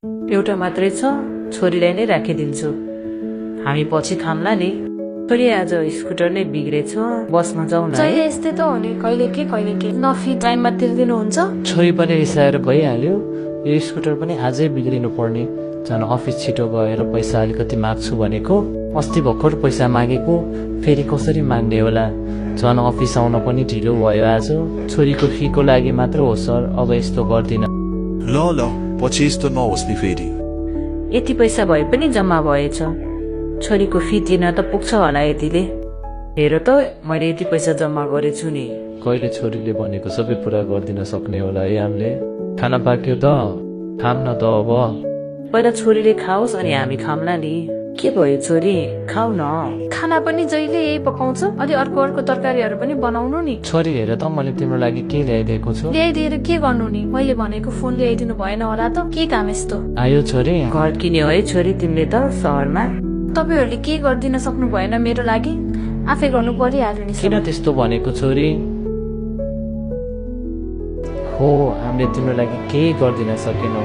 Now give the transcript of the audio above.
एउटा मात्रै छ, छोरीलाई नै राखिदिन्छु। हामी पछि थाम्ला नि। छोरी आज स्कुटर नै बिग्रेछ, बसमा जाउँ न। जहिले यस्तै त हो नि, कहिले के नफी टाइममा तिर्दिनुहुन्छ। छोरी पनि रिसाएर भइहाल्यो, यो स्कुटर पनि आजै बिग्रिनु पर्ने। झन् अफिस छिटो गएर पैसा अलिकति माग्छु भनेको, अस्ति भर्खर पैसा मागेको, फेरि कसरी माग्ने होला। झन् अफिस आउन पनि ढिलो भयो आज। छोरीको फीको लागि मात्र हो सर, अब यस्तो गर्दिन। ल पछि यस्तो नहोस् नि फेरि। यति पैसा भए पनि जम्मा भएछ, छोरीको फी तिर्न त पुग्छ होला यतिले। हेर त, मैले यति पैसा जम्मा गरेछु नि। कहिले छोरीले भनेको सबै पुरा गरिदिन सक्ने होला है हामीले। खाना पाक्यो त, खाम न त अब। पहिला छोरीले खाओस् अनि हामी खाम्ला नि। के भयो छोरी, खाऊ न। खाना पनि जहिले यही पकाउँछ, अलि अर्को तरकारीहरू पनि बनाउनु नि। छोरी हेर त, मैले तिम्रो लागि के ल्याइदिएको छु। ल्याइदिएर के गर्नु नि, मैले भनेको फोन ल्याइदिनु भएन होला त। के काम यस्तो। आयो छोरी। घर किन्यो है छोरी तिमीले त सहरमा। तपाईँहरूले के गरिदिन सक्नु भएन मेरो लागि, आफै गर्नु परिहाल्यो नि। किन त्यस्तो भनेको छोरी? हो, हामीले तिम्रो लागि केही गरिदिन सकेनौ।